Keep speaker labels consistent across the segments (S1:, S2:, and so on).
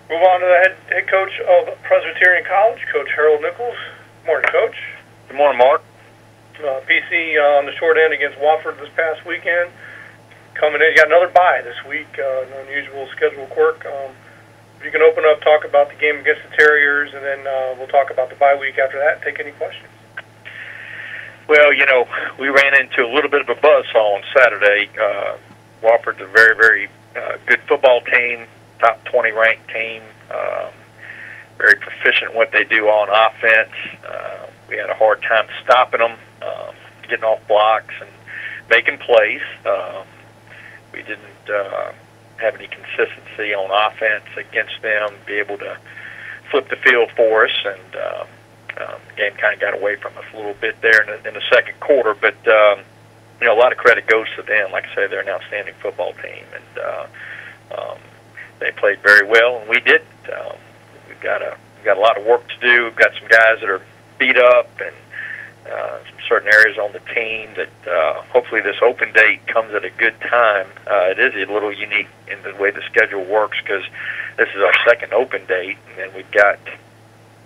S1: Move on to the head coach of Presbyterian College, Coach Harold Nichols. Morning, Coach.
S2: Good morning, Mark.
S1: PC on the short end against Wofford this past weekend. Coming in, you got another bye this week, an unusual schedule quirk. If you can open up, talk about the game against the Terriers, and then we'll talk about the bye week after that and take any questions.
S2: Well, we ran into a little bit of a buzzsaw on Saturday. Wofford's a very, very good football team, top 20 ranked team, very proficient in what they do on offense. We had a hard time stopping them, getting off blocks and making plays. We didn't have any consistency on offense against them, be able to flip the field for us, and the game kind of got away from us a little bit there in the second quarter. But a lot of credit goes to them. Like I say, they're an outstanding football team, and they played very well, and we didn't. We've got a lot of work to do. We've got some guys that are beat up, and some certain areas on the team that hopefully this open date comes at a good time. It is a little unique in the way the schedule works because this is our second open date, and then we've got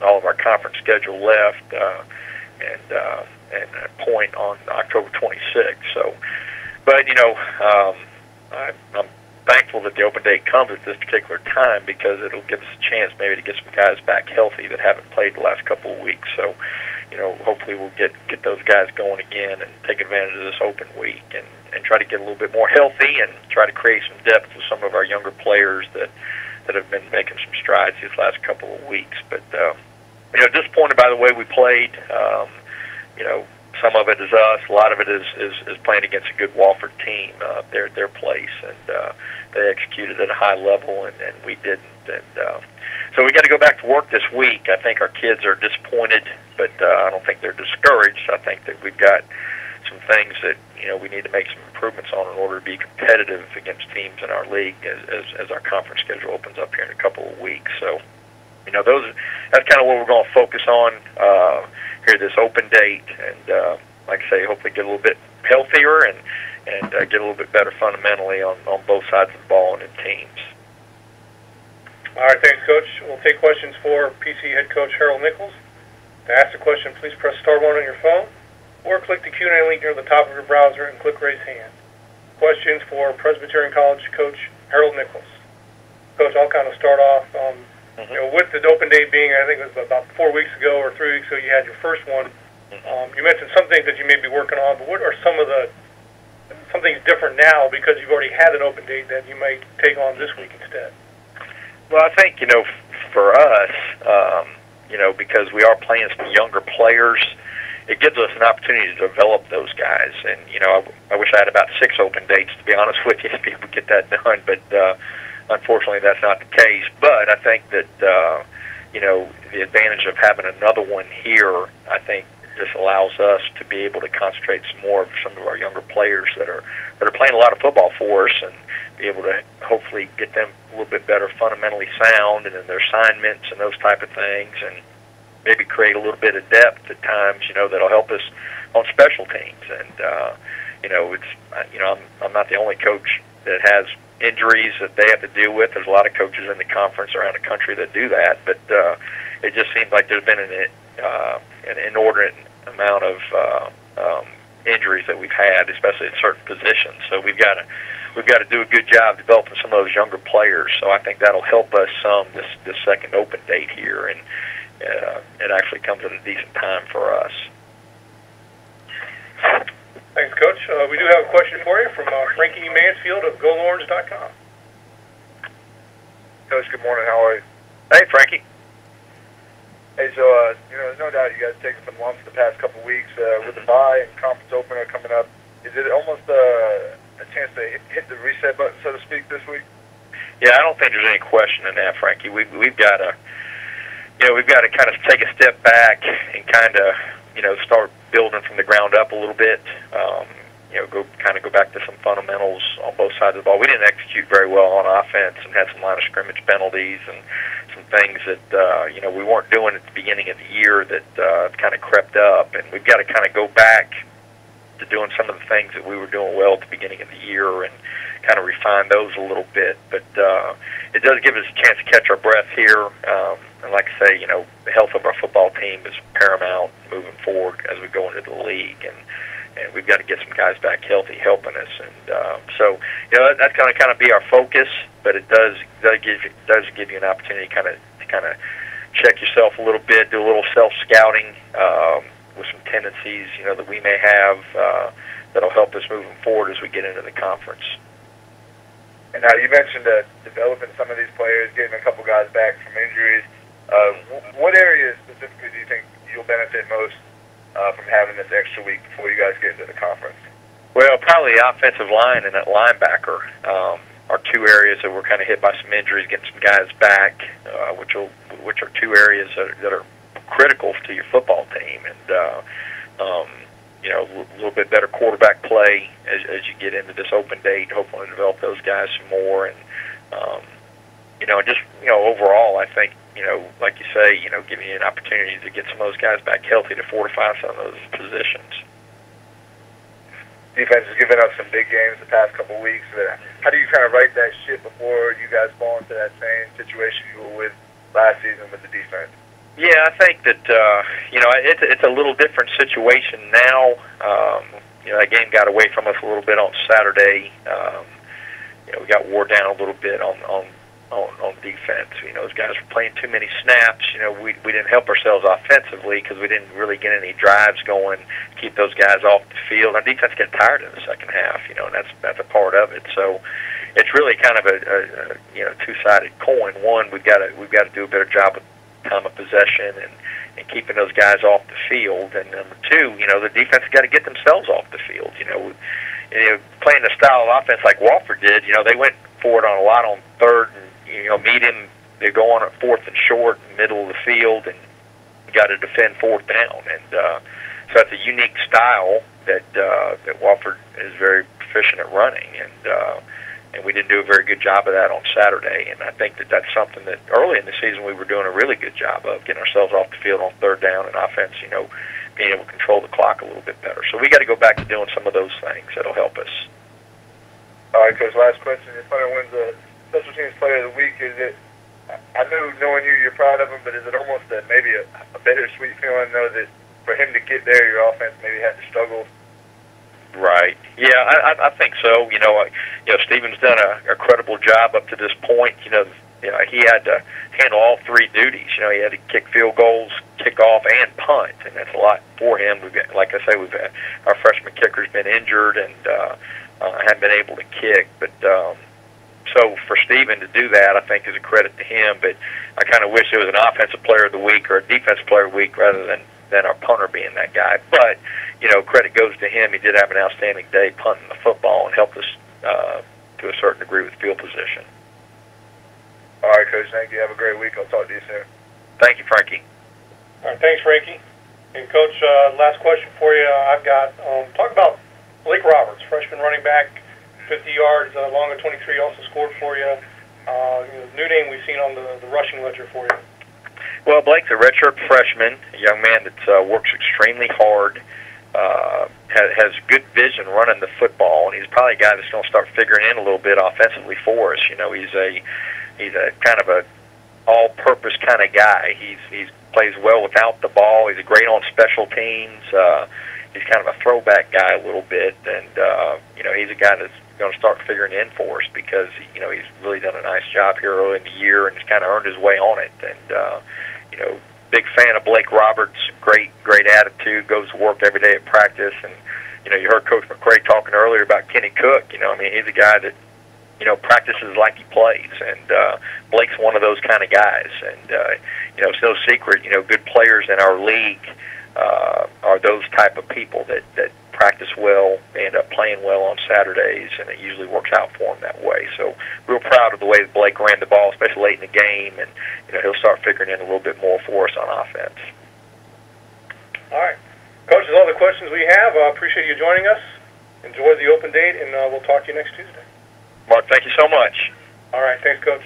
S2: all of our conference schedule left and a point on October 26th. So, but I'm thankful that the open date comes at this particular time because it'll give us a chance maybe to get some guys back healthy that haven't played the last couple of weeks. So, hopefully we'll get those guys going again and take advantage of this open week and try to get a little bit more healthy and try to create some depth with some of our younger players that have been making some strides these last couple of weeks. But, disappointed by the way we played. Some of it is us. A lot of it is playing against a good Wofford team, their place, and they executed at a high level, and we didn't. And so we got to go back to work this week. I think our kids are disappointed, but I don't think they're discouraged. I think that we've got some things that we need to make some improvements on in order to be competitive against teams in our league as our conference schedule opens up here in a couple of weeks. So, that's kind of what we're going to focus on here this open date, and like I say, hopefully get a little bit healthier and get a little bit better fundamentally on both sides of the ball and in teams.
S1: All right, thanks, Coach. We'll take questions for PC head coach Harold Nichols. To ask a question, please press *1 on your phone or click the Q&A link near the top of your browser and click Raise Hand. Questions for Presbyterian College coach Harold Nichols. Coach, I'll kind of start off. With the open date being, I think it was about 4 weeks ago or 3 weeks ago, you had your first one. You mentioned some things that you may be working on, but what are some things different now because you've already had an open date that you might take on this week instead?
S2: Well, I think, for us, because we are playing some younger players, it gives us an opportunity to develop those guys. And, I wish I had about 6 open dates, to be honest with you, to be able to get that done. But unfortunately, that's not the case. But I think that, the advantage of having another one here, I think, just allows us to be able to concentrate some more of some of our younger players that are playing a lot of football for us and be able to hopefully get them a little bit better fundamentally sound and in their assignments and those type of things, and maybe create a little bit of depth at times, that'll help us on special teams. And I'm not the only coach that has injuries that they have to deal with. There's a lot of coaches in the conference around the country that do that, but it just seems like there's been an inordinate amount of injuries that we've had, especially at certain positions. So we've got to do a good job developing some of those younger players. So I think that'll help us some this second open date here, and it actually comes at a decent time for us.
S1: Thanks, Coach. We do have a question for you from Frankie Mansfield of GoLawrence.com.
S3: Coach, good morning. How are you?
S2: Hey, Frankie.
S3: Hey, so, there's no doubt you guys taking some lumps the past couple of weeks with the bye and conference opener coming up. Is it almost a chance to hit the reset button, so to speak, this week?
S2: Yeah, I don't think there's any question in that, Frankie. We've got to, kind of take a step back and kind of, start building from the ground up a little bit. Go back to some fundamentals on both sides of the ball. We didn't execute very well on offense and had some line of scrimmage penalties and some things that we weren't doing at the beginning of the year that kind of crept up. And we've got to kind of go back to doing some of the things that we were doing well at the beginning of the year and kind of refine those a little bit. But it does give us a chance to catch our breath here. And like I say, the health of our football team is paramount moving forward as we go into the league. And we've got to get some guys back healthy helping us. And so, that's going to kind of be our focus, but it does give you an opportunity to kind of check yourself a little bit, do a little self-scouting with some tendencies, that we may have that'll help us moving forward as we get into the conference.
S3: And now you mentioned developing some of these players, getting a couple guys back from injuries. What areas specifically do you think you'll benefit most from having this extra week before you guys get into the conference?
S2: Well, probably the offensive line and that linebacker are two areas that were kind of hit by some injuries, getting some guys back, which are two areas that are critical to your football team. And, a little bit better quarterback play as you get into this open date, hopefully develop those guys some more. And, overall, I think, like you say, giving you an opportunity to get some of those guys back healthy to fortify some of those positions.
S3: Defense has given up some big games the past couple of weeks. How do you kind of right that ship before you guys fall into that same situation you were with last season with the defense?
S2: Yeah, I think that it's a little different situation now. That game got away from us a little bit on Saturday. We got wore down a little bit on defense. Those guys were playing too many snaps. We didn't help ourselves offensively because we didn't really get any drives going to keep those guys off the field. Our defense got tired in the second half, and that's a part of it. So it's really kind of a two-sided coin. One, we've got to do a better job of time of possession and keeping those guys off the field. And number two, the defense has got to get themselves off the field. Playing the style of offense like Wofford did, they went for it on a lot on third and, meet him. They go on at fourth and short, middle of the field, and you got to defend fourth down. And so that's a unique style that Wofford is very proficient at running. And we didn't do a very good job of that on Saturday. And I think that's something that early in the season we were doing a really good job of, getting ourselves off the field on third down and offense, being able to control the clock a little bit better. So we got to go back to doing some of those things. That'll help us.
S3: All right, Coach, last question. Your punter wins the Special Teams Player of the Week. Is it, I know knowing you're proud of him, but is it almost maybe a bittersweet feeling, though, that for him to get there, your offense maybe had to struggle?
S2: Right. Yeah, I think so. Steven's done a credible job up to this point. He had to handle all three duties. He had to kick field goals, kick off, and punt, and that's a lot for him. We've got, like I say, our freshman kicker's been injured and haven't been able to kick. But so for Steven to do that, I think is a credit to him. But I kind of wish it was an offensive player of the week or a defensive player of the week rather than our punter being that guy. But credit goes to him. He did have an outstanding day punting the football and helped us to a certain degree with field position.
S3: All right, Coach, thank you. Have a great week. I'll talk to you soon.
S2: Thank you, Frankie.
S1: All right, thanks, Frankie. And, Coach, last question for you I've got. Talk about Blake Roberts, freshman running back, 50 yards, long of 23, also scored for you. New name we've seen on the rushing ledger for you.
S2: Well, Blake's a redshirt freshman, a young man that works extremely hard, has good vision running the football, and he's probably a guy that's going to start figuring in a little bit offensively for us. He's a kind of a all-purpose kind of guy. He plays well without the ball. He's great on special teams. He's kind of a throwback guy a little bit, and he's a guy that's going to start figuring in for us because he's really done a nice job here early in the year and he's kind of earned his way on it. And big fan of Blake Roberts. Great attitude. Goes to work every day at practice. And you heard Coach McCray talking earlier about Kenny Cook. He's a guy that practices like he plays, and Blake's one of those kind of guys. And it's no secret. Good players in our league are those type of people that practice well, they end up playing well on Saturdays, and it usually works out for them that way. So real proud of the way that Blake ran the ball, especially late in the game, and he'll start figuring in a little bit more for us on offense.
S1: All right. Coach, that's all the questions we have. I appreciate you joining us. Enjoy the open date, and we'll talk to you next Tuesday.
S2: Mark, thank you so much.
S1: All right. Thanks, Coach.